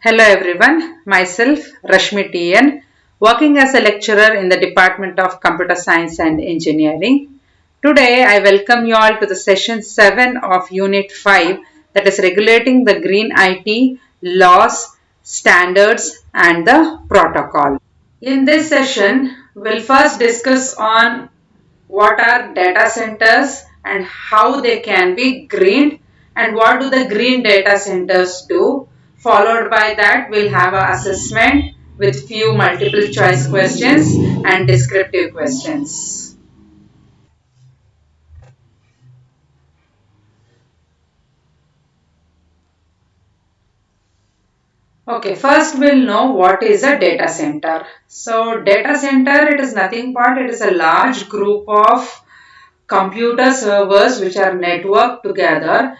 Hello everyone, myself Rashmi TN, working as a lecturer in the Department of Computer Science and Engineering. Today I welcome you all to the session 7 of Unit 5, that is regulating the green IT laws, standards and the protocol. In this session, we'll first discuss on what are data centers and how they can be greened and what do the green data centers do. Followed by that, we'll have an assessment with few multiple choice questions and descriptive questions. Okay, first we'll know what is a data center. So data center, it is nothing but it is a large group of computer servers which are networked together,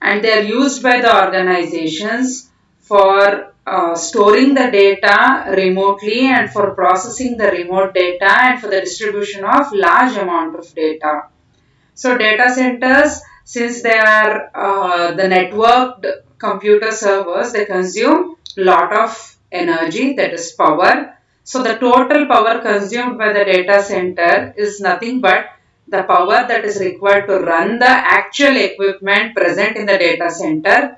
and they are used by the organizations for storing the data remotely and for processing the remote data and for the distribution of large amount of data. So data centers, since they are the networked computer servers, they consume lot of energy, that is power. So the total power consumed by the data center is nothing but the power that is required to run the actual equipment present in the data center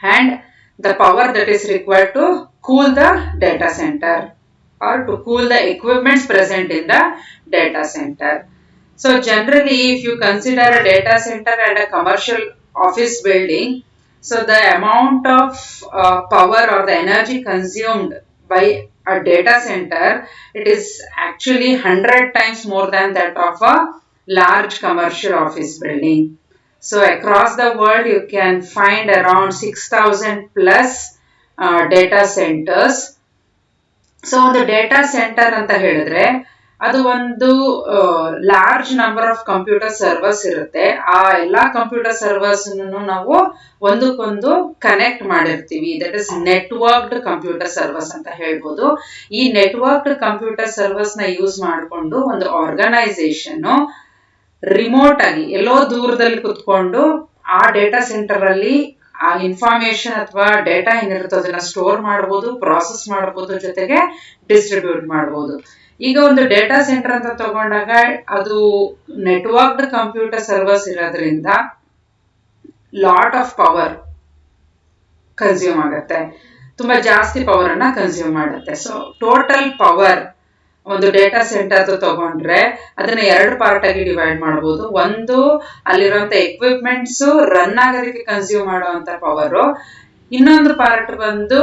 and the power that is required to cool the data center or to cool the equipments present in the data center. So generally, if you consider a data center and a commercial office building, so the amount of power or the energy consumed by a data center, it is actually 100 times more than that of a large commercial office building. So across the world, you can find around 6,000 plus data centers. So ಒಂದು data center ಅಂತ ಹೇಳಿದ್ರೆ ಅದು ಒಂದು large number of computer servers ಇರುತ್ತೆ. ಆ ಎಲ್ಲಾ computer servers ನಾವು ಒಂದಕ್ಕೊಂದು ಕನೆಕ್ಟ್ ಮಾಡಿರ್ತೀವಿ. That is networked computer servers ಅಂತ ಹೇಳ್ಬೋದು. ಈ ನೆಟ್ವರ್ಕ್ಡ್ ಕಂಪ್ಯೂಟರ್ ಸರ್ವರ್ಸ್ ನ ಯೂಸ್ ಮಾಡಿಕೊಂಡು ಒಂದು ಆರ್ಗನೈಸೇಷನ್ ರಿಮೋಟ್ ಆಗಿ ಎಲ್ಲೋ ದೂರದಲ್ಲಿ ಕುತ್ಕೊಂಡು ಆ ಡೇಟಾ ಸೆಂಟರ್ ಅಲ್ಲಿ ಆ ಇನ್ಫಾರ್ಮೇಶನ್ ಅಥವಾ ಡೇಟಾ ಏನಿರುತ್ತೋ ಅದನ್ನ ಸ್ಟೋರ್ ಮಾಡಬಹುದು, ಪ್ರಾಸೆಸ್ ಮಾಡಬಹುದು, ಜೊತೆಗೆ ಡಿಸ್ಟ್ರಿಬ್ಯೂಟ್ ಮಾಡಬಹುದು. ಈಗ ಒಂದು ಡೇಟಾ ಸೆಂಟರ್ ಅಂತ ತಗೊಂಡಾಗ ಅದು ನೆಟ್ವರ್ಕ್ಡ್ ಕಂಪ್ಯೂಟರ್ ಸರ್ವರ್ಸ್ ಇರೋದ್ರಿಂದ ಲಾಟ್ ಆಫ್ ಪವರ್ ಕನ್ಸ್ಯೂಮ್ ಆಗುತ್ತೆ, ತುಂಬಾ ಜಾಸ್ತಿ ಪವರ್ ಅನ್ನ ಕನ್ಸ್ಯೂಮ್ ಮಾಡುತ್ತೆ. ಸೊ ಟೋಟಲ್ ಪವರ್ ಒಂದು ಡೇಟಾ ಸೆಂಟರ್ ತಗೊಂಡ್ರೆ ಅದನ್ನ ಎರಡು ಪಾರ್ಟ್ ಆಗಿ ಡಿವೈಡ್ ಮಾಡಬಹುದು. ಒಂದು ಅಲ್ಲಿರುವಂತ ಎಕ್ವಿಪ್ಮೆಂಟ್ಸ್ ರನ್ ಆಗೋದಕ್ಕೆ ಕನ್ಸ್ಯೂಮ್ ಮಾಡುವಂತ ಪವರ್, ಇನ್ನೊಂದು ಪಾರ್ಟ್ ಬಂದು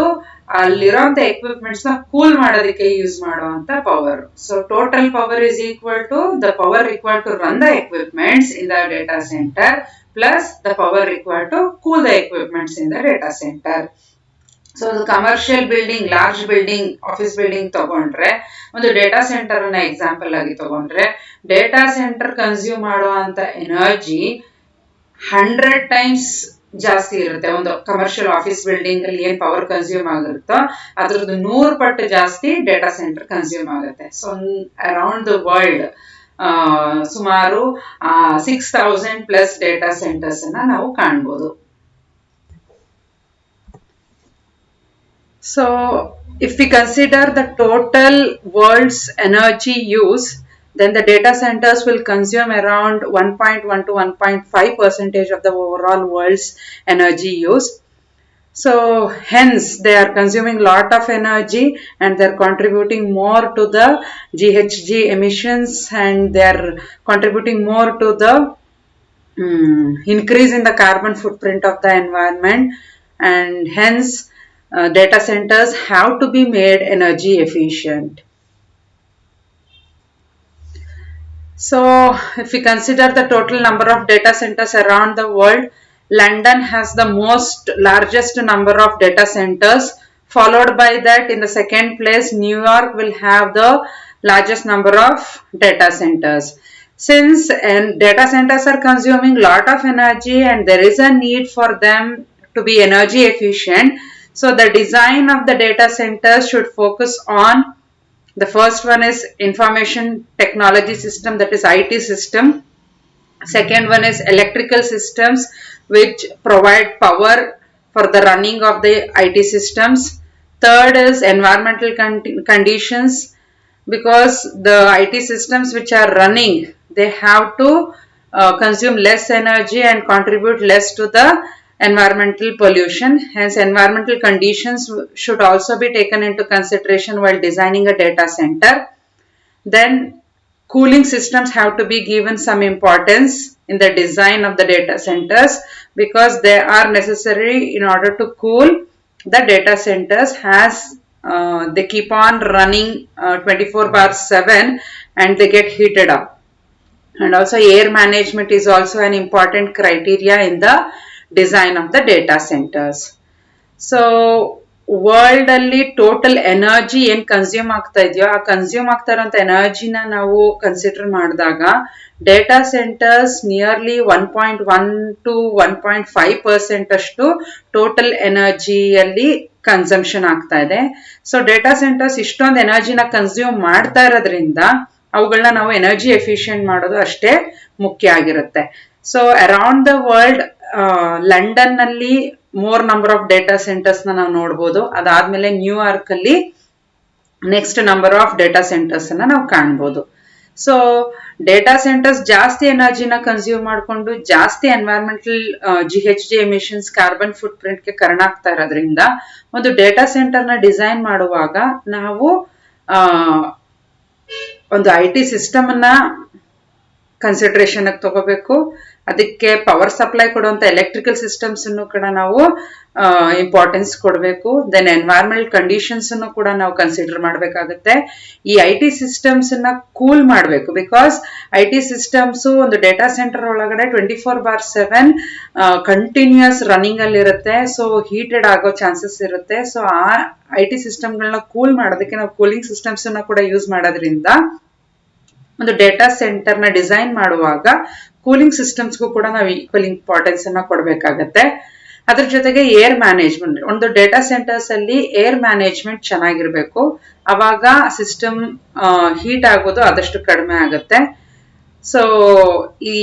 ಅಲ್ಲಿರುವಂತ ಎಕ್ವಿಪ್ಮೆಂಟ್ಸ್ ನ ಕೂಲ್ ಮಾಡೋದಕ್ಕೆ ಯೂಸ್ ಮಾಡುವಂತ power. So total power is equal to the power required to run the equipments in the data centre plus the power required to cool the equipments in the data centre. So commercial building, large building, office building ತಗೊಂಡ್ರೆ ಒಂದು data centre ಅನ್ನ example ಆಗಿ ತಗೊಂಡ್ರೆ data centre consume ಮಾಡುವಂತ energy 100 times ಜಾಸ್ತಿ ಇರುತ್ತೆ. ಒಂದು commercial office building ಅಲ್ಲಿ ಏನ್ ಪವರ್ ಕನ್ಸ್ಯೂಮ್ ಆಗಿರುತ್ತೋ ಅದ್ರದ್ದು 100 ಪಟ್ಟು ಜಾಸ್ತಿ ಡೇಟಾ ಸೆಂಟರ್ ಕನ್ಸ್ಯೂಮ್ ಆಗುತ್ತೆ. ಸೊ ಅರೌಂಡ್ ದ ವರ್ಲ್ಡ್ ಸುಮಾರು 6,000 ಪ್ಲಸ್ ಡೇಟಾ ಸೆಂಟರ್ಸ್ ಅನ್ನ ನಾವು ಕಾಣ್ಬೋದು. So if we consider the total world's energy use, then the data centers will consume around 1.1 to 1.5% of the overall world's energy use. So hence they are consuming lot of energy and they are contributing more to the GHG emissions, and they are contributing more to the increase in the carbon footprint of the environment, and hence data centers have to be made energy efficient. So if we consider the total number of data centers around the world, London has the largest number of data centers. Followed by that, in the second place, New York will have the largest number of data centers. Since data centers are consuming lot of energy and there is a need for them to be energy efficient, so the design of the data centers should focus on, the first one is information technology system, that is IT system. Second one is electrical systems which provide power for the running of the IT systems. Third is environmental conditions, because the IT systems which are running, they have to consume less energy and contribute less to the environmental pollution. Hence, environmental conditions should also be taken into consideration while designing a data center. Then cooling systems have to be given some importance in the design of the data centers, because they are necessary in order to cool the data centers as they keep on running 24/7 and they get heated up. And also air management is also an important criteria in the design of the data centers. So world ಅಲ್ಲಿ total energy ಏನ್ consume ಆಗ್ತಾ ಇದೆಯೋ ಆ consume ಆಗ್ತಾ ಇರೋಂಥ ಎನರ್ಜಿನ ನಾವು consider ಮಾಡಿದಾಗ data centres nearly 1.1 to 1.5% ಅಷ್ಟು ಟೋಟಲ್ ಎನರ್ಜಿಯಲ್ಲಿ ಕನ್ಸಂಪ್ಷನ್ ಆಗ್ತಾ ಇದೆ. ಸೊ ಡೇಟಾ ಸೆಂಟರ್ಸ್ ಇಷ್ಟೊಂದು ಎನರ್ಜಿನ ಕನ್ಸ್ಯೂಮ್ ಮಾಡ್ತಾ ಇರೋದ್ರಿಂದ ಅವುಗಳನ್ನ ನಾವು ಎನರ್ಜಿ ಎಫಿಷಿಯಂಟ್ ಮಾಡೋದು ಅಷ್ಟೇ ಮುಖ್ಯ ಆಗಿರುತ್ತೆ. So around the world London ನಲ್ಲಿ more number of data centers ನಾವು ನೋಡಬಹುದು. ಅದಾದ್ಮೇಲೆ ನ್ಯೂಯಾರ್ಕ್ ಅಲ್ಲಿ next number of data centers ಅನ್ನ ನಾವು ಕಾಣಬಹುದು. ಸೊ ಡೇಟಾ ಸೆಂಟರ್ಸ್ ಜಾಸ್ತಿ ಎನರ್ಜಿನ ಕನ್ಸ್ಯೂಮ್ ಮಾಡಿಕೊಂಡು ಜಾಸ್ತಿ environmental GHG emissions, carbon foot print ಗೆ ಕಾರಣ ಆಗ್ತಾ ಇರೋದ್ರಿಂದ ಒಂದು ಡೇಟಾ ಸೆಂಟರ್ ನ ಡಿಸೈನ್ ಮಾಡುವಾಗ ನಾವು ಒಂದು IT ಸಿಸ್ಟಮ್ ಅನ್ನ ಕನ್ಸಿಡರೇಷನ್ ತಗೋಬೇಕು. ಅದಕ್ಕೆ ಪವರ್ ಸಪ್ಲೈ ಕೊಡುವಂತ ಎಲೆಕ್ಟ್ರಿಕಲ್ ಸಿಸ್ಟಮ್ಸ್ ಅನ್ನು ಕೂಡ ನಾವು ಇಂಪಾರ್ಟೆನ್ಸ್ ಕೊಡಬೇಕು. ದೆನ್ ಎನ್ವೈರನ್ಮೆಂಟಲ್ ಕಂಡೀಷನ್ಸ್ ಅನ್ನು ಕೂಡ ನಾವು ಕನ್ಸಿಡರ್ ಮಾಡಬೇಕಾಗುತ್ತೆ. ಈ IT ಸಿಸ್ಟಮ್ಸ್ ಅನ್ನ ಕೂಲ್ ಮಾಡಬೇಕು, ಬಿಕಾಸ್ IT ಸಿಸ್ಟಮ್ಸ್ ಒಂದು ಡೇಟಾ ಸೆಂಟರ್ ಒಳಗಡೆ 24/7 ಕಂಟಿನ್ಯೂಸ್ ರನ್ನಿಂಗ್ ಅಲ್ಲಿ ಇರುತ್ತೆ. ಸೊ ಹೀಟೆಡ್ ಆಗೋ ಚಾನ್ಸಸ್ ಇರುತ್ತೆ. ಸೊ ಆ IT ಸಿಸ್ಟಮ್ಗಳನ್ನ ಕೂಲ್ ಮಾಡೋದಕ್ಕೆ ನಾವು ಕೂಲಿಂಗ್ ಸಿಸ್ಟಮ್ಸ್ ಅನ್ನ ಕೂಡ ಯೂಸ್ ಮಾಡೋದ್ರಿಂದ ಒಂದು ಡೇಟಾ ಸೆಂಟರ್ ನ ಡಿಸೈನ್ ಮಾಡುವಾಗ ಕೂಲಿಂಗ್ ಸಿಸ್ಟಮ್ಸ್ಗೂ ಕೂಡ ನಾವು ಈಕ್ವಲ್ ಇಂಪಾರ್ಟೆನ್ಸ್ ಅನ್ನ ಕೊಡಬೇಕಾಗತ್ತೆ. ಅದ್ರ ಜೊತೆಗೆ ಏರ್ ಮ್ಯಾನೇಜ್ಮೆಂಟ್, ಒಂದು ಡೇಟಾ ಸೆಂಟರ್ಸ್ ಅಲ್ಲಿ ಏರ್ ಮ್ಯಾನೇಜ್ಮೆಂಟ್ ಚೆನ್ನಾಗಿರ್ಬೇಕು. ಅವಾಗ ಸಿಸ್ಟಮ್ ಹೀಟ್ ಆಗೋದು ಆದಷ್ಟು ಕಡಿಮೆ ಆಗುತ್ತೆ. ಸೊ ಈ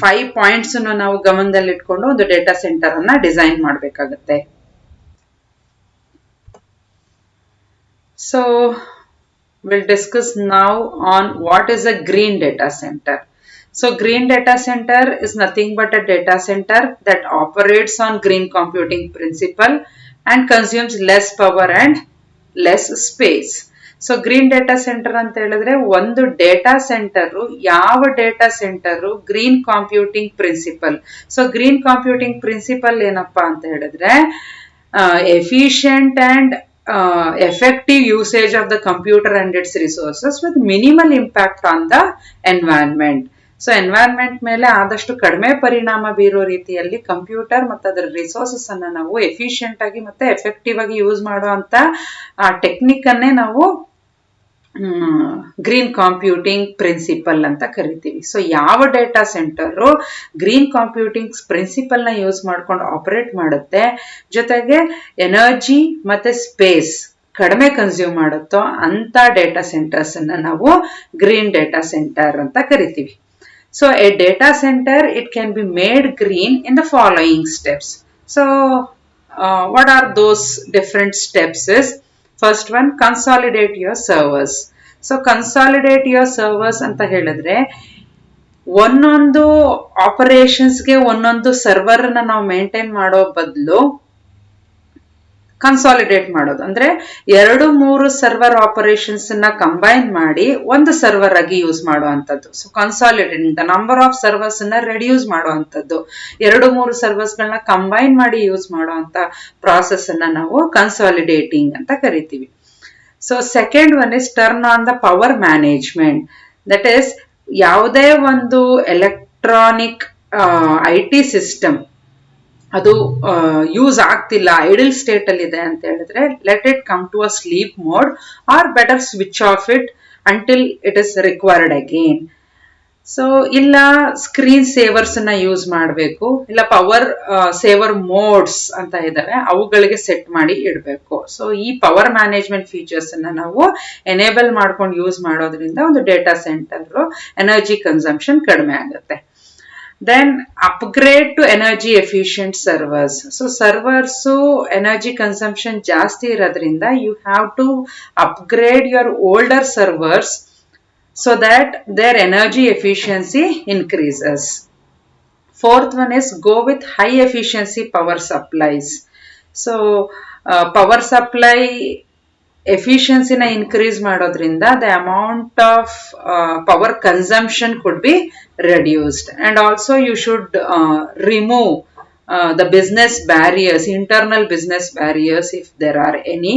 5 ಪಾಯಿಂಟ್ಸ್ ನಾವು ಗಮನದಲ್ಲಿ ಇಟ್ಕೊಂಡು ಒಂದು ಡೇಟಾ ಸೆಂಟರ್ ಅನ್ನ ಡಿಸೈನ್ ಮಾಡಬೇಕಾಗತ್ತೆ. So we'll discuss now on what is a green data center. So green data center is nothing but a data center that operates on green computing principle and consumes less power and less space. So green data center ಅಂತ ಹೇಳಿದ್ರೆ ಒಂದು data centre, ಯಾವ data centre green computing principle. So green computing principle ಏನಪ್ಪಾ ಅಂತ ಹೇಳಿದ್ರೆ efficient and effective usage of the computer and its resources with minimal impact on the environment. So environment ಮೇಲೆ ಆದಷ್ಟು ಕಡಿಮೆ ಪರಿಣಾಮ ಬೀರೋ ರೀತಿಯಲ್ಲಿ ಕಂಪ್ಯೂಟರ್ ಮತ್ತು ಅದರ ರಿಸೋರ್ಸಸ್ ಅನ್ನ ನಾವು ಎಫಿಷಿಯಂಟ್ ಆಗಿ ಮತ್ತೆ ಎಫೆಕ್ಟಿವ್ ಆಗಿ ಯೂಸ್ ಮಾಡುವಂತ ಆ ಟೆಕ್ನಿಕ್ ಅನ್ನೇ ನಾವು ಗ್ರೀನ್ ಕಂಪ್ಯೂಟಿಂಗ್ ಪ್ರಿನ್ಸಿಪಲ್ ಅಂತ ಕರಿತೀವಿ. ಸೊ ಯಾವ data centre green computing principle ನ ಯೂಸ್ ಮಾಡ್ಕೊಂಡು ಆಪರೇಟ್ ಮಾಡುತ್ತೆ, ಜೊತೆಗೆ ಎನರ್ಜಿ ಮತ್ತೆ ಸ್ಪೇಸ್ ಕಡಿಮೆ ಕನ್ಸ್ಯೂಮ್ ಮಾಡುತ್ತೋ ಅಂತ ಡೇಟಾ ಸೆಂಟರ್ಸ್ ಅನ್ನ ನಾವು ಗ್ರೀನ್ ಡೇಟಾ ಸೆಂಟರ್ ಅಂತ ಕರಿತೀವಿ. So A data centre it can be made green in the following steps. So what are those different steps is, first one, consolidate your servers. So consolidate your servers ಅಂತ ಹೇಳಿದ್ರೆ ಒಂದೊಂದು ಆಪರೇಷನ್ಸ್ಗೆ ಒಂದೊಂದು server ನ ನಾವು maintain ಮಾಡೋ ಬದಲು consolidate ಮಾಡೋದು ಅಂದ್ರೆ 2-3 ಸರ್ವರ್ ಆಪರೇಷನ್ಸ್ ನ ಕಂಬೈನ್ ಮಾಡಿ ಒಂದು ಸರ್ವರ್ ಆಗಿ ಯೂಸ್ ಮಾಡುವಂತದ್ದು. So consolidate the number of servers ಅನ್ನ ರೆಡ್ಯೂಸ್ ಮಾಡುವಂತದ್ದು, 2-3 ಸರ್ವರ್ಸ್ ಗಳನ್ನ ಕಂಬೈನ್ ಮಾಡಿ ಯೂಸ್ ಮಾಡುವಂತ ಪ್ರಾಸೆಸ್ ಅನ್ನ ನಾವು ಕನ್ಸಾಲಿಡೇಟಿಂಗ್ ಅಂತ ಕರಿತೀವಿ. So second one is turn on the power management. That is ಯಾವುದೇ ಒಂದು ಎಲೆಕ್ಟ್ರಾನಿಕ್ IT ಸಿಸ್ಟಮ್ ಅದು ಯೂಸ್ ಆಗ್ತಿಲ್ಲ, ಐಡಲ್ ಸ್ಟೇಟ್ ಅಲ್ಲಿ ಇದೆ ಅಂತ ಹೇಳಿದ್ರೆ let it come to a sleep mode or better switch off it until it is required again. So ಇಲ್ಲ screen savers ಅನ್ನ ಯೂಸ್ ಮಾಡಬೇಕು, ಇಲ್ಲ ಪವರ್ ಸೇವರ್ ಮೋಡ್ಸ್ ಅಂತ ಇದಾವೆ ಅವುಗಳಿಗೆ ಸೆಟ್ ಮಾಡಿ ಇಡಬೇಕು. ಸೊ ಈ ಪವರ್ ಮ್ಯಾನೇಜ್ಮೆಂಟ್ ಫೀಚರ್ಸ್ ಅನ್ನ ನಾವು ಎನೇಬಲ್ ಮಾಡ್ಕೊಂಡು ಯೂಸ್ ಮಾಡೋದ್ರಿಂದ ಒಂದು ಡೇಟಾ ಸೆಂಟರ್ ಎನರ್ಜಿ ಕನ್ಸಂಪ್ಷನ್ ಕಡಿಮೆ ಆಗುತ್ತೆ. Then upgrade to energy efficient servers. So servers energy consumption ಜಾಸ್ತಿ ಇರೋದ್ರಿಂದ you have to upgrade your older servers so that their energy efficiency increases. Fourth one is go with high efficiency power supplies. So power supply efficiency na increase ಮಾಡೋದ್ರಿಂದ the amount of power consumption could be reduced, and also you should remove the business barriers, internal business barriers if there are any.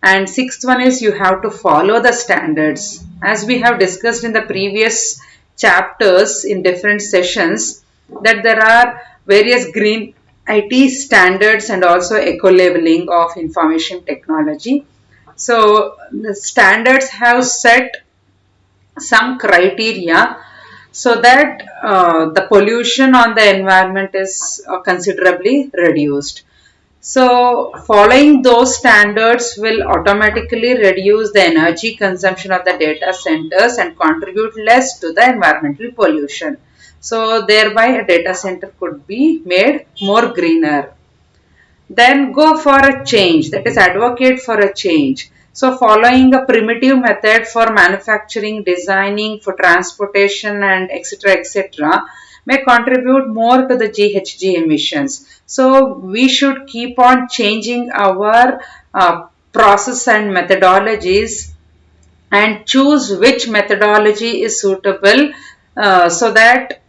And sixth one is you have to follow the standards. As we have discussed in the previous chapters in different sessions, that there are various green IT standards and also eco-labeling of information technology. So the standards have set some criteria so that the pollution on the environment is considerably reduced. So following those standards will automatically reduce the energy consumption of the data centers and contribute less to the environmental pollution. So thereby a data center could be made more greener. Then go for a change, that is advocate for a change. So following a primitive method for manufacturing, designing, for transportation and etc may contribute more to the GHG emissions. So we should keep on changing our process and methodologies and choose which methodology is suitable so that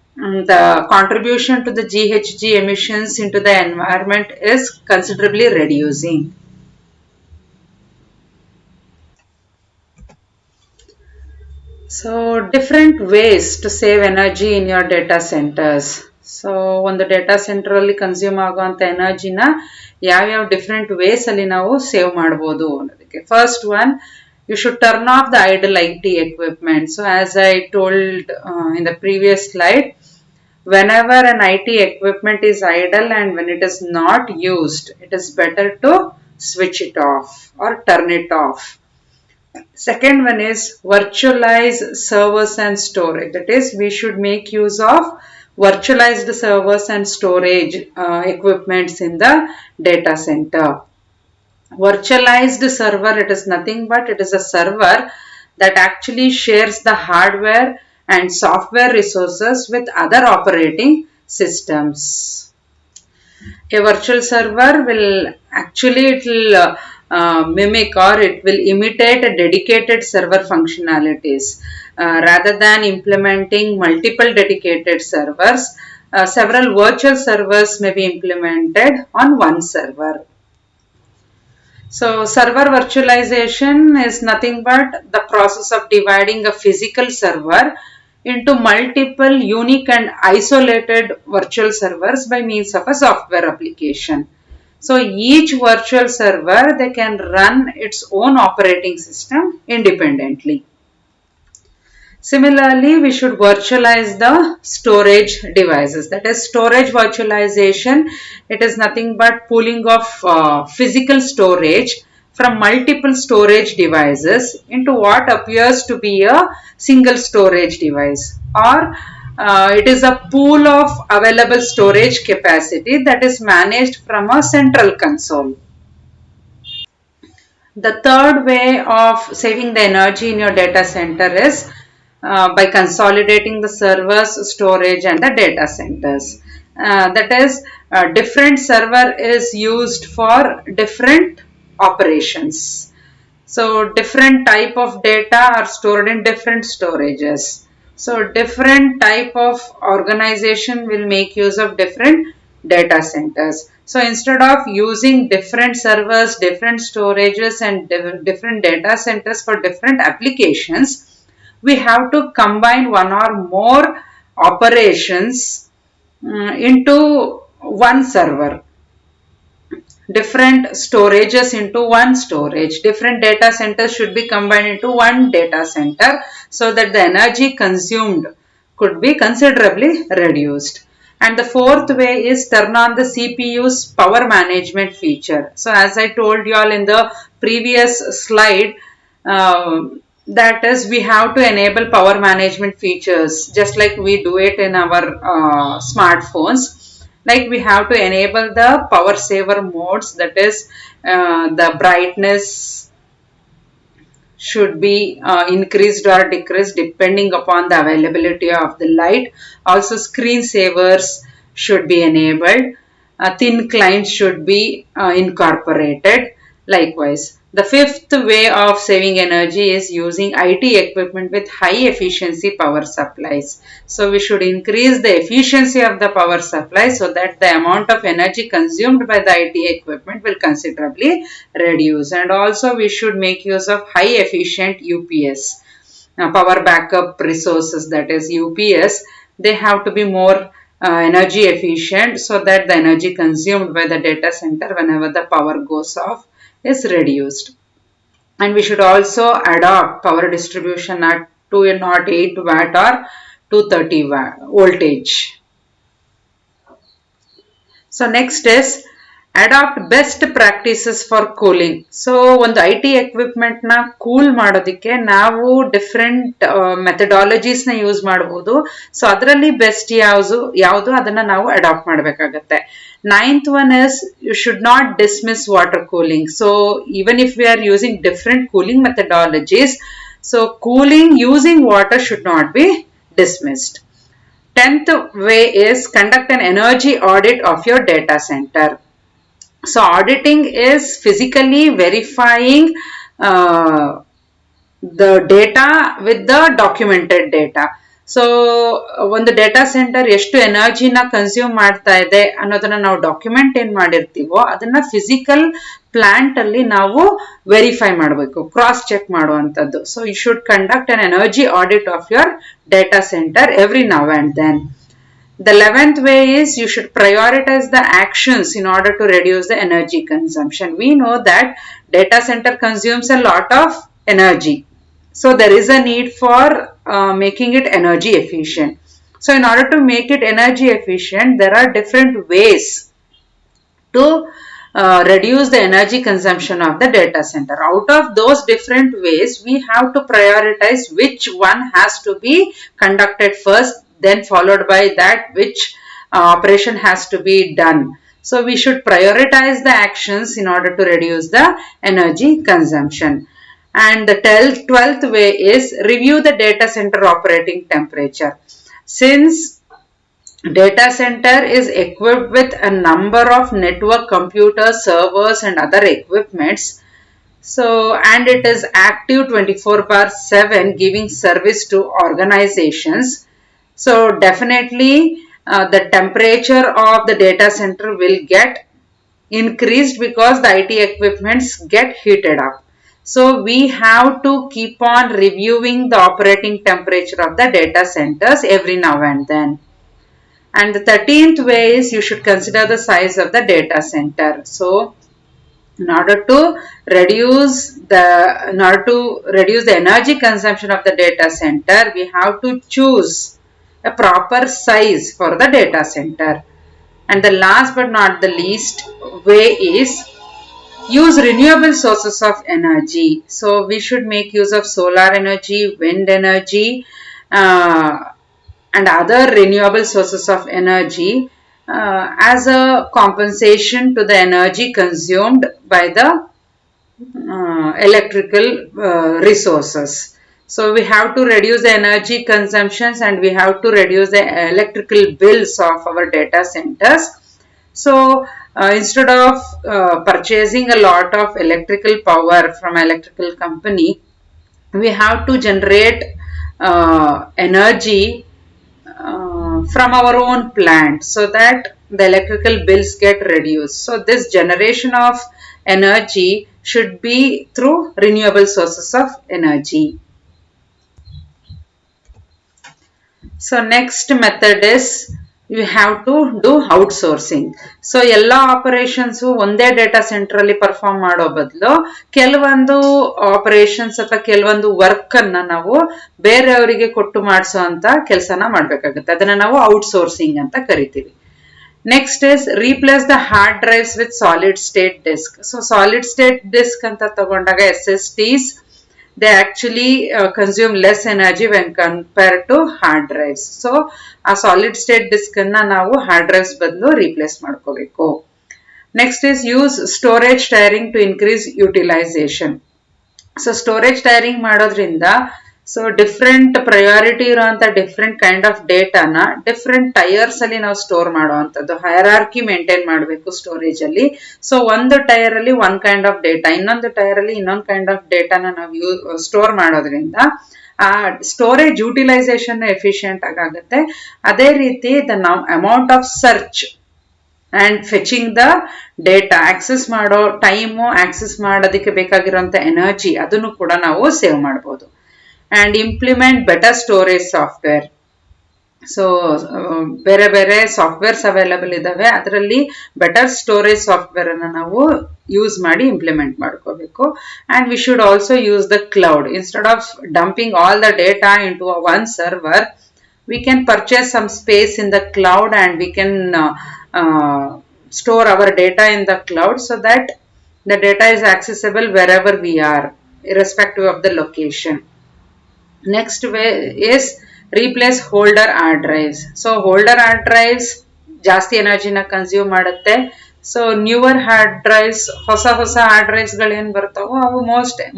the contribution to the GHG emissions into the environment is considerably reducing. So different ways to save energy in your data centers. So ಒಂದು data center ಅಲ್ಲಿ consume ಆಗುವಂತ ಎನರ್ಜಿನ ಯಾವ್ಯಾವ different ways ಅಲ್ಲಿ ನಾವು save ಮಾಡಬಹುದು ಅನ್ನೋದಕ್ಕೆ. First one, you should turn off the idle IT equipment. So as I told in the previous slide, whenever an IT equipment is idle and when it is not used, it is better to switch it off or turn it off. Second one is virtualize servers and storage. That is, we should make use of virtualized servers and storage equipments in the data center. Virtualized server, it is nothing but it is a server that actually shares the hardware and software resources with other operating systems. A virtual server will actually mimic or it will imitate a dedicated server functionalities rather than implementing multiple dedicated servers. Several virtual servers may be implemented on one server. So server virtualization is nothing but the process of dividing a physical server into multiple unique and isolated virtual servers by means of a software application. So each virtual server, they can run its own operating system independently. Similarly, we should virtualize the storage devices. That is storage virtualization. It is nothing but pooling of physical storage from multiple storage devices into what appears to be a single storage device, or it is a pool of available storage capacity that is managed from a central console. The third way of saving the energy in your data center is by consolidating the servers, storage and the data centers. That is, different server is used for different operations. So different type of data are stored in different storages. So different type of organization will make use of different data centers. So instead of using different servers, different storages and different data centers for different applications, we have to combine one or more operations into one server. Different storages into one storage. Different data centers should be combined into one data center so that the energy consumed could be considerably reduced. And the fourth way is turn on the CPU's power management feature. So as I told you all in the previous slide, That is, we have to enable power management features just like we do it in our smartphones. Like we have to enable the power saver modes, that is, the brightness should be increased or decreased depending upon the availability of the light. Also, screen savers should be enabled. Thin clients should be incorporated. Likewise, the fifth way of saving energy is using IT equipment with high efficiency power supplies. So we should increase the efficiency of the power supply so that the amount of energy consumed by the IT equipment will considerably reduce. And also we should make use of high efficient UPS, power backup resources, that is UPS. They have to be more energy efficient so that the energy consumed by the data center whenever the power goes off is reduced. And we should also adopt power distribution at 208 watt or 230 watt voltage. So next is adopt best practices for cooling. So ಒಂದು IT equipment ನ cool ಮಾಡೋದಕ್ಕೆ ನಾವು different methodologies ನ use ಮಾಡಬಹುದು. So ಅದರಲ್ಲಿ best ಯಾವುದು ಅದನ್ನ ನಾವು ಅಡಾಪ್ಟ್ ಮಾಡಬೇಕಾಗತ್ತೆ. Ninth one is you should not dismiss water cooling. So even if we are using different cooling methodologies, so cooling using water should not be dismissed. 10th way is conduct an energy audit of your data center. So auditing is physically verifying the data with the documented data. So ಒಂದು data centre ಎಷ್ಟು ಎನರ್ಜಿನ consume ಮಾಡ್ತಾ ಇದೆ ಅನ್ನೋದನ್ನ ನಾವು document ಏನ್ ಮಾಡಿರ್ತೀವೋ ಅದನ್ನ physical plant ಅಲ್ಲಿ ನಾವು ವೆರಿಫೈ ಮಾಡಬೇಕು, ಕ್ರಾಸ್ ಚೆಕ್ ಮಾಡುವಂತದ್ದು. So you should conduct an energy audit of your data centre every now and then. The 11th way is you should prioritize the actions in order to reduce the energy consumption. We know that data center consumes a lot of energy. So there is a need for making it energy efficient. So in order to make it energy efficient, there are different ways to reduce the energy consumption of the data center. Out of those different ways, we have to prioritize which one has to be conducted first, then followed by that which operation has to be done. So we should prioritize the actions in order to reduce the energy consumption. And the 12th way is review the data center operating temperature. Since data center is equipped with a number of network computers, servers and other equipments, so and it is active 24/7 giving service to organizations. So definitely the temperature of the data center will get increased because the IT equipments get heated up. So we have to keep on reviewing the operating temperature of the data centers every now and then. And the 13th way is you should consider the size of the data center. So in order to reduce the energy consumption of the data center, we have to choose a proper size for the data center. And the last but not the least way is use renewable sources of energy. So we should make use of solar energy, wind energy, and other renewable sources of energy as a compensation to the energy consumed by the electrical resources. So we have to reduce the energy consumptions and we have to reduce the electrical bills of our data centers. So instead of purchasing a lot of electrical power from an electrical company, we have to generate energy from our own plant so that the electrical bills get reduced. So this generation of energy should be through renewable sources of energy. So next method is you have to do outsourcing. So ಎಲ್ಲ operations ಒಂದೇ data center ಅಲ್ಲಿ perform ಮಾಡೋ ಬದಲು ಕೆಲವೊಂದು operations ಅಥವಾ ಕೆಲವೊಂದು work ಅನ್ನ ನಾವು ಬೇರೆಯವರಿಗೆ ಕೊಟ್ಟು ಮಾಡಿಸೋ ಅಂತ ಕೆಲಸನ ಮಾಡ್ಬೇಕಾಗುತ್ತೆ. ಅದನ್ನ ನಾವು ಔಟ್ಸೋರ್ಸಿಂಗ್ ಅಂತ ಕರಿತೀವಿ. Next is replace the hard drives with solid state disk. So solid state disk ಅಂತ ತಗೊಂಡಾಗ SSDs they actually consume less energy when compared to hard drives. So ಆ ಸಾಲಿಡ್ ಸ್ಟೇಟ್ ಡಿಸ್ಕ್ ಅನ್ನ ನಾವು ಹಾರ್ಡ್ ಡ್ರೈವ್ಸ್ ಬದಲು replace ಮಾಡ್ಕೋಬೇಕು. Next is use storage tiering to increase utilization. So storage tiering ಮಾಡೋದ್ರಿಂದ so different priority ಇರುವಂತ different kind of ಡೇಟಾನ different tiers ಅಲ್ಲಿ ನಾವು ಸ್ಟೋರ್ ಮಾಡುವಂತದ್ದು, ಹೈರಾರ್ಕಿ ಮೇಂಟೈನ್ ಮಾಡಬೇಕು ಸ್ಟೋರೇಜ್ ಅಲ್ಲಿ. ಸೊ ಒಂದು ಟೈರ್ ಅಲ್ಲಿ ಒನ್ ಕೈಂಡ್ ಆಫ್ ಡೇಟಾ, ಇನ್ನೊಂದು ಟೈರ್ ಅಲ್ಲಿ ಇನ್ನೊಂದು ಕೈಂಡ್ ಆಫ್ ಡೇಟಾನ ನಾವು ಸ್ಟೋರ್ ಮಾಡೋದ್ರಿಂದ ಆ ಸ್ಟೋರೇಜ್ ಯುಟಿಲೈಸೇಷನ್ ಎಫಿಷಿಯಂಟ್ ಆಗುತ್ತೆ. ಅದೇ ರೀತಿ the amount of search and fetching the data, access ಮಾಡೋ ಟೈಮು, ಆಕ್ಸೆಸ್ ಮಾಡೋದಕ್ಕೆ ಬೇಕಾಗಿರುವಂತ ಎನರ್ಜಿ ಅದನ್ನು ಕೂಡ ನಾವು ಸೇವ್ ಮಾಡಬಹುದು. And implement better storage software. So ಬೇರೆ ಬೇರೆ ಸಾಫ್ಟ್ವೇರ್ಸ್ ಅವೈಲಬಲ್ ಇದಾವೆ, ಅದರಲ್ಲಿ ಬೆಟರ್ ಸ್ಟೋರೇಜ್ ಸಾಫ್ಟ್ವೇರ್ ಅನ್ನ ನಾವು ಯೂಸ್ ಮಾಡಿ ಇಂಪ್ಲಿಮೆಂಟ್ ಮಾಡ್ಕೋಬೇಕು. And we should also use the cloud. Instead of dumping all the data into one server, we can purchase some space in the cloud and we can store our data in the cloud so that the data is accessible wherever we are, irrespective of the location. Next way is replace holder hard drives. So holder hard drives ಜಾಸ್ತಿ ಎನರ್ಜಿನ consume ಮಾಡುತ್ತೆ. So newer hard drives, ಹೊಸ hard drives ಗಳು ಏನ್ ಬರ್ತಾವೋ ಅವು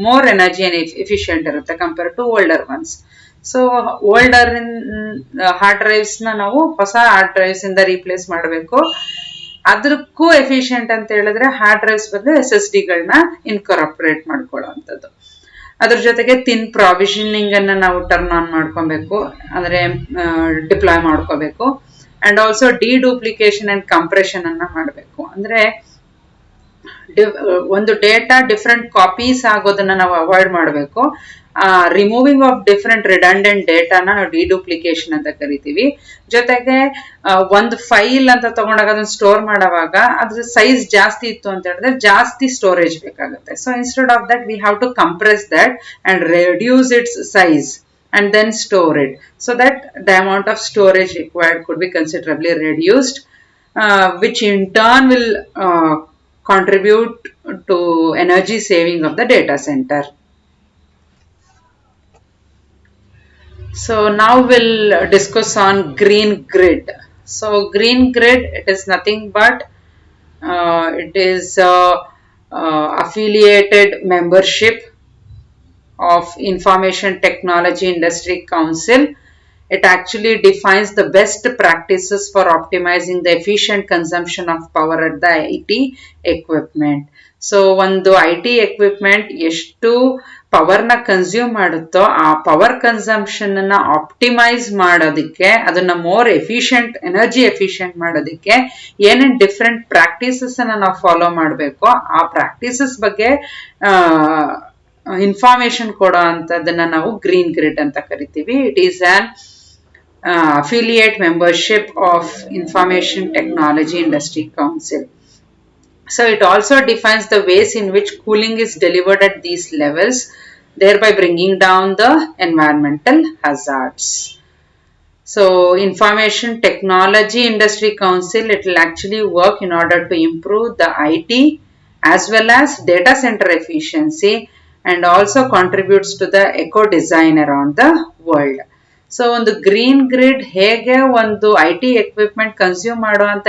more energy efficient ಇರುತ್ತೆ compare to older ones. So older hard drives ನ ನಾವು ಹೊಸ ಹಾರ್ಡ್ ಡ್ರೈವ್ಸ್ ಇಂದ ರೀಪ್ಲೇಸ್ ಮಾಡಬೇಕು. ಅದಕ್ಕೂ ಎಫಿಷಿಯಂಟ್ ಅಂತ ಹೇಳಿದ್ರೆ ಹಾರ್ಡ್ ಡ್ರೈವ್ಸ್ ಬದಲು SSD ಗಳನ್ನ ಇನ್ಕಾರ್ಪೊರೇಟ್ ಮಾಡ್ಕೊಳ್ಳುವಂಥದ್ದು. ಅದ್ರ ಜೊತೆಗೆ ಥಿನ್ ಪ್ರಾವಿಷನಿಂಗ್ ಅನ್ನ ನಾವು ಟರ್ನ್ ಆನ್ ಮಾಡ್ಕೊಬೇಕು, ಅಂದ್ರೆ ಡಿಪ್ಲಾಯ್ ಮಾಡ್ಕೋಬೇಕು. ಅಂಡ್ ಆಲ್ಸೋ ಡಿಡೂಪ್ಲಿಕೇಶನ್ ಅಂಡ್ ಕಂಪ್ರೆಷನ್ ಅನ್ನ ಮಾಡಬೇಕು. ಅಂದ್ರೆ ಒಂದು ಡೇಟಾ ಡಿಫ್ರೆಂಟ್ ಕಾಪೀಸ್ ಆಗೋದನ್ನ ನಾವು ಅವಾಯ್ಡ್ ಮಾಡಬೇಕು. ರಿಮೂವಿಂಗ್ ಆಫ್ ಡಿಫ್ರೆಂಟ್ ರಿಡಂಡೆಂಟ್ ಡೇಟಾನ ನಾವು ಡಿಡೂಪ್ಲಿಕೇಶನ್ ಅಂತ ಕರಿತೀವಿ. ಜೊತೆಗೆ ಒಂದು ಫೈಲ್ ಅಂತ ತಗೊಂಡಾಗ ಅದನ್ನ ಸ್ಟೋರ್ ಮಾಡುವಾಗ ಅದ್ರ ಸೈಜ್ ಜಾಸ್ತಿ ಇತ್ತು ಅಂತ ಹೇಳಿದ್ರೆ ಜಾಸ್ತಿ ಸ್ಟೋರೇಜ್ ಬೇಕಾಗುತ್ತೆ. So instead of that we have to compress that and reduce its size and then store it so that the amount of storage required could be considerably reduced, which in turn will contribute to energy saving of the data center. So now we'll discuss on green grid. So green grid, it is nothing but it is affiliated membership of Information Technology Industry Council. It actually defines the best practices for optimizing the efficient consumption of power at the IT equipment. So ಒಂದು IT equipment ಎಷ್ಟು ಪವರ್ನ consume ಮಾಡುತ್ತೋ ಆ power consumption ಅನ್ನ optimise ಮಾಡೋದಕ್ಕೆ, ಅದನ್ನ more efficient, energy efficient ಮಾಡೋದಕ್ಕೆ ಏನೇನ್ different practices ಅನ್ನ ನಾವು ಫಾಲೋ ಮಾಡಬೇಕೋ ಆ ಪ್ರಾಕ್ಟೀಸಸ್ ಬಗ್ಗೆ ಇನ್ಫಾರ್ಮೇಶನ್ ಕೊಡೋ ಅಂತದನ್ನ ನಾವು ಗ್ರೀನ್ ಗ್ರಿಡ್ ಅಂತ ಕರಿತೀವಿ. It is on affiliate membership of Information Technology Industry Council. So it also defines the ways in which cooling is delivered at these levels, thereby bringing down the environmental hazards. So Information Technology Industry Council, it will actually work in order to improve the IT as well as data center efficiency and also contributes to the eco design around the world. So ಒಂದು Green grid ಹೇಗೆ ಒಂದು IT equipment consume ಮಾಡುವಂತ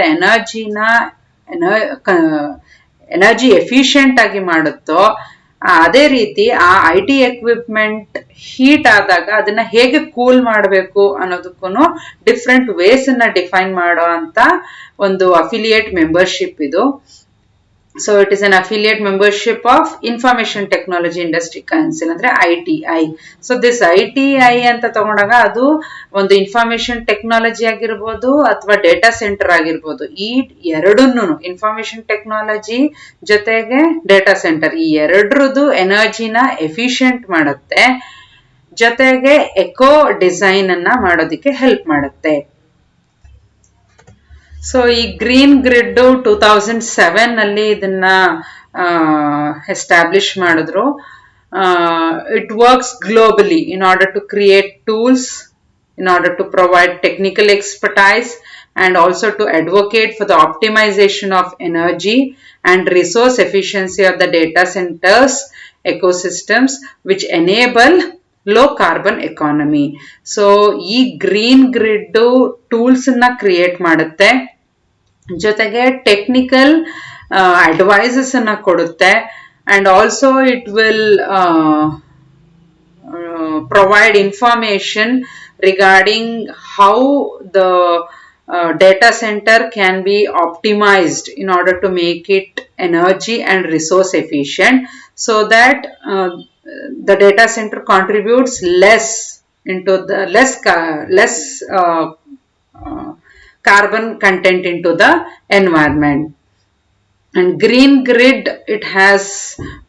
energy efficient ಆಗಿ ಮಾಡುತ್ತೋ, ಅದೇ ರೀತಿ ಆ IT equipment heat ಆದಾಗ ಅದನ್ನ ಹೇಗೆ ಕೂಲ್ ಮಾಡಬೇಕು ಅನ್ನೋದಕ್ಕೂ ಡಿಫ್ರೆಂಟ್ ವೇಸ್ ಅನ್ನ ಡಿಫೈನ್ ಮಾಡೋ ಅಂತ ಒಂದು ಅಫಿಲಿಯೇಟ್ ಮೆಂಬರ್ಶಿಪ್ ಇದು. So it is an affiliate membership of Information Technology Industry Council, ಅಂದ್ರೆ ITI. So this ITI ಅಂತ ತಗೊಂಡಾಗ ಅದು ಒಂದು ಇನ್ಫಾರ್ಮೇಶನ್ ಟೆಕ್ನಾಲಜಿ ಆಗಿರ್ಬೋದು ಅಥವಾ ಡೇಟಾ ಸೆಂಟರ್ ಆಗಿರ್ಬೋದು, ಈ ಎರಡನ್ನೂ ಇನ್ಫಾರ್ಮೇಶನ್ ಟೆಕ್ನಾಲಜಿ ಜೊತೆಗೆ ಡೇಟಾ ಸೆಂಟರ್ ಈ ಎರಡರದ್ದು ಎನರ್ಜಿನ ಎಫಿಷಿಯಂಟ್ ಮಾಡುತ್ತೆ, ಜೊತೆಗೆ ಎಕೋ ಡಿಸೈನ್ ಅನ್ನ ಮಾಡೋದಕ್ಕೆ ಹೆಲ್ಪ್ ಮಾಡುತ್ತೆ. ಸೊ ಈ ಗ್ರೀನ್ ಗ್ರಿಡ್ 2007 ಅಲ್ಲಿ ಇದನ್ನ ಎಸ್ಟಾಬ್ಲಿಷ್ ಮಾಡಿದ್ರು. It works globally in order to create tools, in order to provide technical expertise and also to advocate for the optimization of energy and resource efficiency of the data centers ecosystems which enable low carbon economy. So ಈ green grid tools ನ create ಮಾಡುತ್ತೆ, ಜೊತೆಗೆ technical advises ಅನ್ನ ಕೊಡುತ್ತೆ, and also it will provide information regarding how the data center can be optimized in order to make it energy and resource efficient, so that the data center contributes less into the less carbon content into the environment. And Green Grid, it has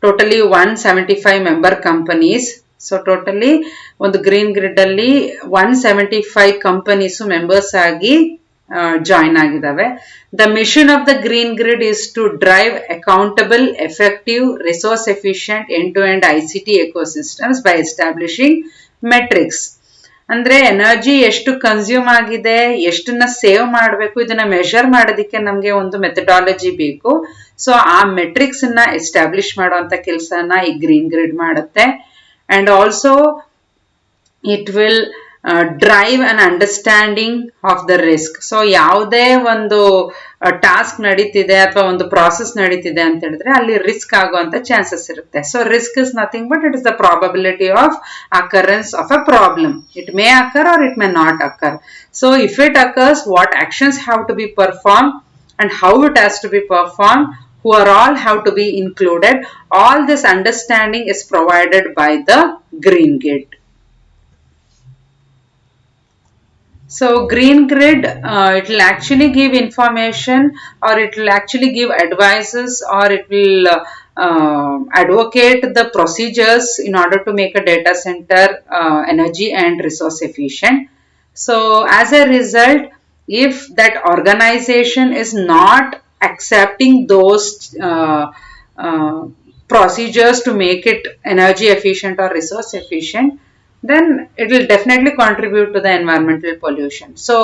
totally 175 member companies. So totally ಒಂದು Green Grid ಅಲ್ಲಿ 175 companies members ಆಗಿ join ಆಗಿದ್ದಾವೆ. The mission of the Green Grid is to drive accountable, effective, resource efficient end to end ICT ecosystems by establishing metrics. ಅಂದ್ರೆ energy ಎಷ್ಟು consume ಆಗಿದೆ, ಎಷ್ಟನ್ನ save ಮಾಡಬೇಕು, ಇದನ್ನ ಮೆಷರ್ ಮಾಡೋದಕ್ಕೆ ನಮ್ಗೆ ಒಂದು ಮೆಥಡಾಲಜಿ ಬೇಕು. ಸೊ ಆ ಮೆಟ್ರಿಕ್ಸ್ ನ ಎಸ್ಟಾಬ್ಲಿಷ್ ಮಾಡುವಂತ ಕೆಲಸನ ಈ ಗ್ರೀನ್ ಗ್ರಿಡ್ ಮಾಡುತ್ತೆ. And also it will drive an understanding of the risk. So ಯಾವುದೇ ಒಂದು ಟಾಸ್ಕ್ ನಡೀತಿದೆ ಅಥವಾ ಒಂದು ಪ್ರಾಸೆಸ್ ನಡೀತಿದೆ ಅಂತ ಹೇಳಿದ್ರೆ ಅಲ್ಲಿ ರಿಸ್ಕ್ ಆಗುವಂತ ಚಾನ್ಸಸ್ ಇರುತ್ತೆ. So risk is nothing but it is the probability of occurrence of a problem. It may occur or it may not occur. So if it occurs, what actions have to be perform and how it has to be performed, who are all have to be included. All this understanding is provided by the Green Grid. So Green Grid, it will actually give information, or it will actually give advices, or it will advocate the procedures in order to make a data center energy and resource efficient. So as a result, if that organization is not accepting those procedures to make it energy efficient or resource efficient, then it will definitely contribute to the environmental pollution. So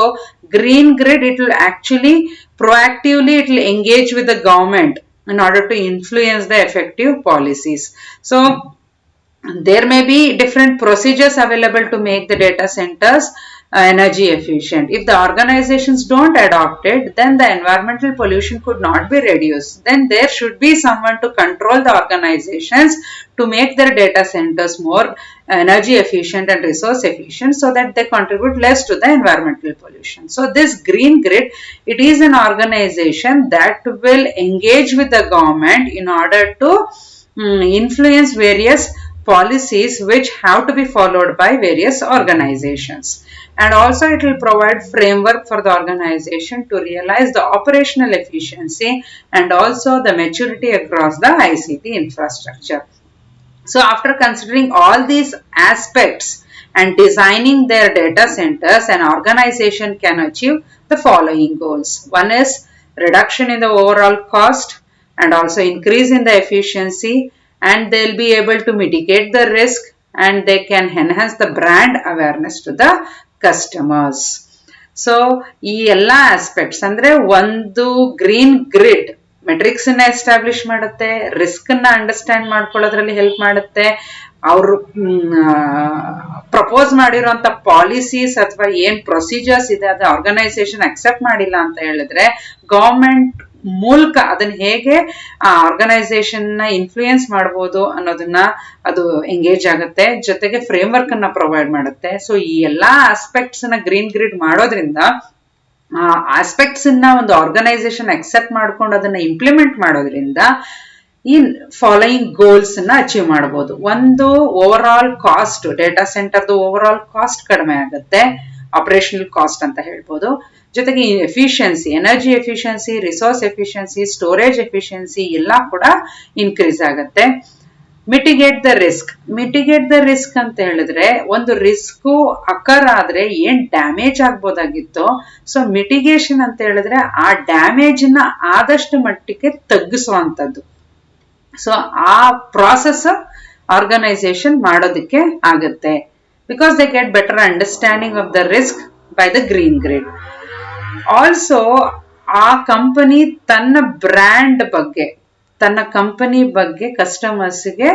Green Grid, it will actually proactively, it will engage with the government in order to influence the effective policies. So there may be different procedures available to make the data centers energy efficient. If the organizations don't adopt it, then the environmental pollution could not be reduced. Then there should be someone to control the organizations to make their data centers more energy efficient and resource efficient, so that they contribute less to the environmental pollution. So this Green Grid, it is an organization that will engage with the government in order to influence various policies which have to be followed by various organizations. And also it will provide framework for the organization to realize the operational efficiency and also the maturity across the ICT infrastructure. So after considering all these aspects and designing their data centers, an organization can achieve the following goals. One is reduction in the overall cost, and also increase in the efficiency, and they'll be able to mitigate the risk, and they can enhance the brand awareness to the customers. So ಈ ಎಲ್ಲ aspects ಅಂದ್ರೆ ಒಂದು Green grid matrix ಅನ್ನ establish ಮಾಡುತ್ತೆ, risk ಅನ್ನ understand ಮಾಡ್ಕೊಳ್ಳೋದ್ರಲ್ಲಿ help ಮಾಡುತ್ತೆ, ಅವರು propose ಮಾಡಿರುವಂತ ಪಾಲಿಸೀಸ್ ಅಥವಾ ಏನ್ ಪ್ರೊಸೀಜರ್ಸ್ ಇದೆ ಅದು ಆರ್ಗನೈಸೇಷನ್ ಅಕ್ಸೆಪ್ಟ್ ಮಾಡಿಲ್ಲ ಅಂತ ಹೇಳಿದ್ರೆ ಗವರ್ಮೆಂಟ್ ಮೂಲಕ ಅದನ್ನ ಹೇಗೆ ಆ ಆರ್ಗನೈಸೇಷನ್ ನ ಇನ್ಫ್ಲೂಯೆನ್ಸ್ ಮಾಡಬಹುದು ಅನ್ನೋದನ್ನ ಅದು ಎಂಗೇಜ್ ಆಗುತ್ತೆ, ಜೊತೆಗೆ ಫ್ರೇಮ್ ವರ್ಕ್ ಅನ್ನ ಪ್ರೊವೈಡ್ ಮಾಡುತ್ತೆ. ಸೊ ಈ ಎಲ್ಲಾ ಆಸ್ಪೆಕ್ಟ್ಸ್ ಅನ್ನ ಗ್ರೀನ್ ಗ್ರಿಡ್ ಮಾಡೋದ್ರಿಂದ ಆಸ್ಪೆಕ್ಟ್ಸ್ ಅನ್ನ ಒಂದು ಆರ್ಗನೈಸೇಷನ್ ಅಕ್ಸೆಪ್ಟ್ ಮಾಡ್ಕೊಂಡು ಅದನ್ನ ಇಂಪ್ಲಿಮೆಂಟ್ ಮಾಡೋದ್ರಿಂದ ಈ ಫಾಲೋಯಿಂಗ್ ಗೋಲ್ಸ್ ಅನ್ನ ಅಚೀವ್ ಮಾಡಬಹುದು. ಒಂದು, ಓವರ್ ಆಲ್ ಕಾಸ್ಟ್, ಡೇಟಾ ಸೆಂಟರ್ದು ಓವರ್ ಆಲ್ ಕಾಸ್ಟ್ ಕಡಿಮೆ ಆಗುತ್ತೆ, ಆಪರೇಷನಲ್ ಕಾಸ್ಟ್ ಅಂತ ಹೇಳ್ಬೋದು. ಜೊತೆಗೆ efficiency, energy efficiency, resource efficiency, storage efficiency ಎಲ್ಲ ಕೂಡ ಇನ್ಕ್ರೀಸ್ ಆಗುತ್ತೆ. Mitigate the risk. Mitigate the risk ಅಂತ ಹೇಳಿದ್ರೆ ಒಂದು ರಿಸ್ಕ್ ಅಕರ್ ಆದ್ರೆ ಏನ್ ಡ್ಯಾಮೇಜ್ ಆಗ್ಬೋದಾಗಿತ್ತು, ಸೊ ಮಿಟಿಗೇಷನ್ ಅಂತ ಹೇಳಿದ್ರೆ ಆ ಡ್ಯಾಮೇಜ್ ನ ಆದಷ್ಟು ಮಟ್ಟಿಗೆ ತಗ್ಗಿಸುವಂತದ್ದು. ಸೊ ಆ ಪ್ರಾಸೆಸ್ ಆರ್ಗನೈಸೇಷನ್ ಮಾಡೋದಕ್ಕೆ ಆಗುತ್ತೆ, because they get better understanding of the risk by the Green grid. Also ಆ ಕಂಪನಿ ತನ್ನ ಬ್ರ್ಯಾಂಡ್ ಬಗ್ಗೆ, ತನ್ನ ಕಂಪನಿ ಬಗ್ಗೆ ಕಸ್ಟಮರ್ಸ್ಗೆ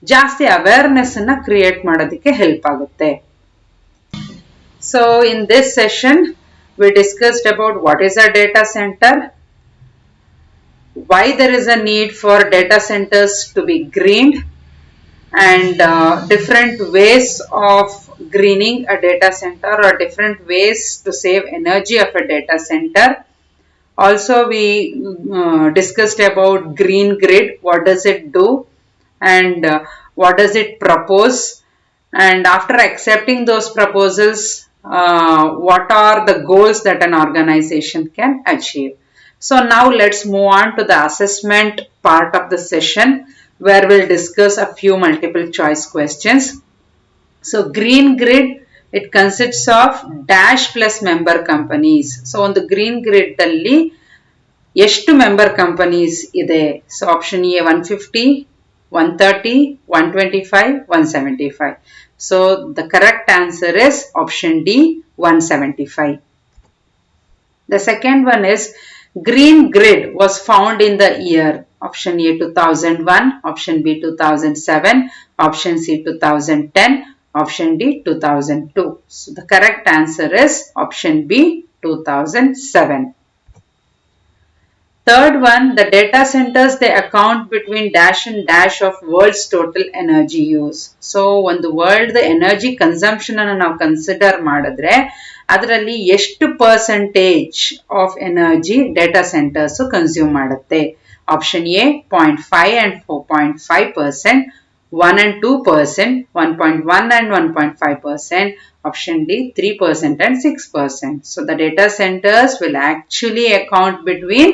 ಜಾಸ್ತಿ ಅವೇರ್ನೆಸ್ ಅನ್ನ ಕ್ರಿಯೇಟ್ ಮಾಡೋದಕ್ಕೆ ಹೆಲ್ಪ್ ಆಗುತ್ತೆ. So in this session we discussed about what is a data center, why there is a need for data centers to be greened, and different ways of greening a data center or different ways to save energy of a data center. Also we discussed about green grid, what does it do and what does it propose, and after accepting those proposals what are the goals that an organization can achieve. So now let's move on to the assessment part of the session, where we'll discuss a few multiple choice questions. So green grid, it consists of dash plus member companies. So on the green grid alli ಎಷ್ಟು member companies ಇದೆ? So option A 150, 130, 125, 175. So the correct answer is option D 175. The second one is green grid was found in the year. Option A 2001, option B 2007, option C 2010, option D 2002. So the correct answer is option B 2007. Third one, the data centers, they account between dash and dash of world's total energy use. So ಒಂದು world energy consumption ಅನ್ನು ನಾವು consider ಮಾಡಿದ್ರೆ ಅದರಲ್ಲಿ ಎಷ್ಟು percentage of energy data centers consume ಮಾಡುತ್ತೆ? Option A 0.5 and 4.5%, 1 and 2%, 1.1 and 1.5%, option D 3% and 6%. So the data centers will actually account between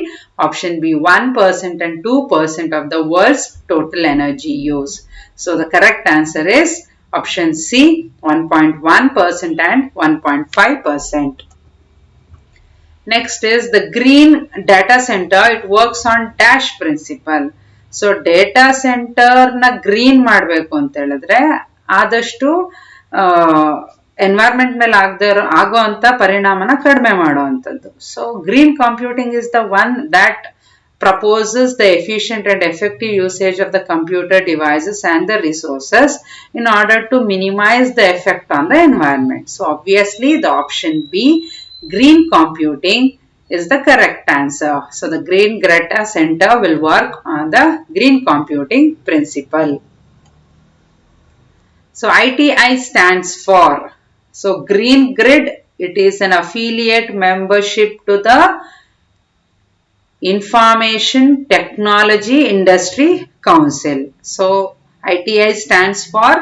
option B 1% and 2% of the world's total energy use. So the correct answer is option C 1.1% and 1.5%. Next is the green data center, it works on dash principle. So data ಸೆಂಟರ್ನ green ಮಾಡಬೇಕು ಅಂತ ಹೇಳಿದ್ರೆ ಆದಷ್ಟು environment ಮೇಲೆ ಆಗೋ ಅಂತ ಪರಿಣಾಮನ ಕಡಿಮೆ ಮಾಡುವಂಥದ್ದು. So green computing is the one that proposes the efficient and effective usage of the computer devices and the resources in order to minimize the effect on the environment. So obviously the option B, green computing, is the correct answer. So the green data center will work on the green computing principle. So ITI stands for, so green grid, it is an affiliate membership to the Information Technology Industry Council. So ITI stands for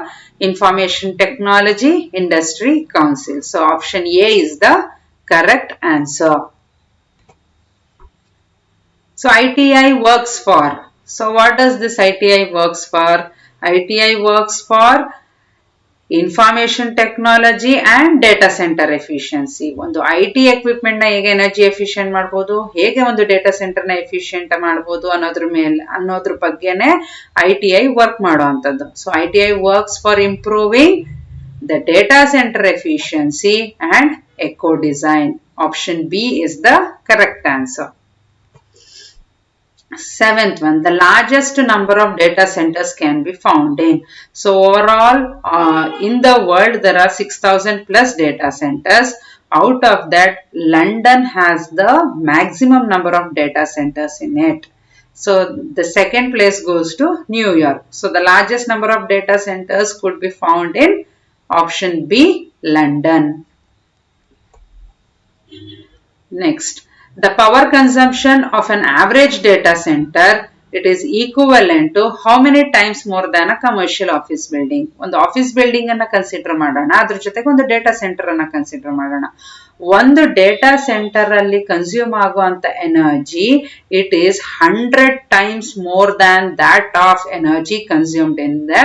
Information Technology Industry Council. So option A is the correct answer. So ITI works for, so what does this ITI works for? ITI works for information technology and data center efficiency. ಒಂದು IT equipment ನ ಹೇಗೆ energy efficient ಮಾಡಬಹುದು, ಹೇಗೆ ಒಂದು data centre ನ efficient ಮಾಡಬಹುದು ಅನ್ನೋದ್ರ ಬಗ್ಗೆನೇ ITI ವರ್ಕ್ ಮಾಡುವಂಥದ್ದು. So ITI works for improving the data centre efficiency and eco design. Option B is the correct answer. Seventh one, the largest number of data centers can be found in. So overall in the world there are 6,000 plus data centers. Out of that, London has the maximum number of data centers in it. So the second place goes to New York. So the largest number of data centers could be found in option B, London. Next, the power consumption of an average data center, it is equivalent to how many times more than a commercial office building. ಒಂದು office building ಅನ್ನ consider ಮಾಡೋಣ, ಅದ್ರ ಜೊತೆಗೆ ಒಂದು data centre ಅನ್ನ consider ಮಾಡೋಣ. ಒಂದು data center ಅಲ್ಲಿ ಕನ್ಸ್ಯೂಮ್ ಆಗುವಂತ energy, it is 100 times more than that of energy consumed in the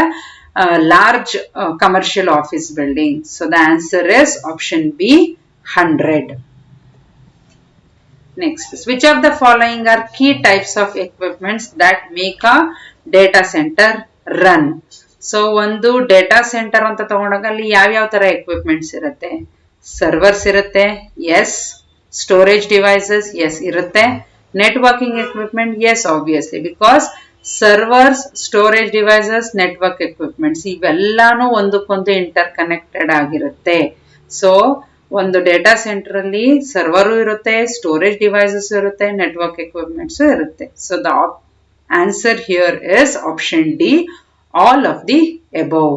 large commercial office building. So the answer is option B, 100. Next, which of the following are key types of equipments that make a data center run? So ಒಂದು data center ಅಂತ ತಗೊಂಡಾಗ ಅಲ್ಲಿ ಯಾವ ತರ equipments ಇರುತ್ತೆ? Servers ಇರುತ್ತೆ, yes. Storage devices, yes ಇರುತ್ತೆ. Networking equipment, yes obviously, because servers, storage devices, network equipments ಇವೆಲ್ಲಾನು ಒಂದಕ್ಕೊಂದು ಇಂಟರ್ ಕನೆಕ್ಟೆಡ್ ಆಗಿರುತ್ತೆ. ಸೊ ಒಂದು ಡೇಟಾ ಸೆಂಟರ್ ಅಲ್ಲಿ ಸರ್ವರು ಇರುತ್ತೆ, ಸ್ಟೋರೇಜ್ ಡಿವೈಸಸ್ ಇರುತ್ತೆ, ನೆಟ್ವರ್ಕ್ ಎಕ್ವಿಪ್ಮೆಂಟ್ಸ್ ಇರುತ್ತೆ. So the answer here is option D, all of the above.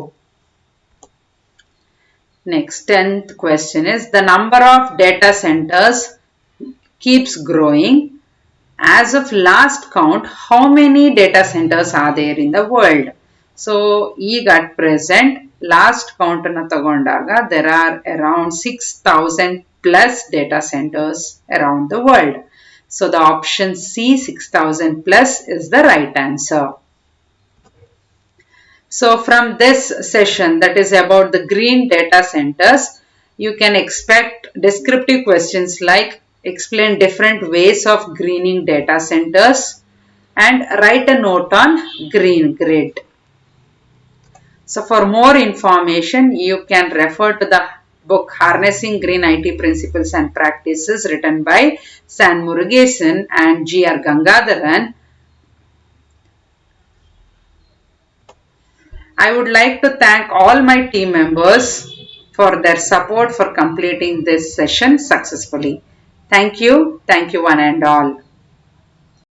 Next, 10th question is the number of data centers keeps growing. As of last count, how many data centers are there in the world? So, at present, last count na tagondaga, there are around 6,000 plus data centers around the world. So, the option C, 6,000 plus is the right answer. So from this session, that is about the green data centers, you can expect descriptive questions like explain different ways of greening data centers and write a note on green grid. So for more information, you can refer to the book Harnessing Green IT Principles and Practices written by San Murugesan and G.R. Gangadharan. I would like to thank all my team members for their support for completing this session successfully. Thank you one and all.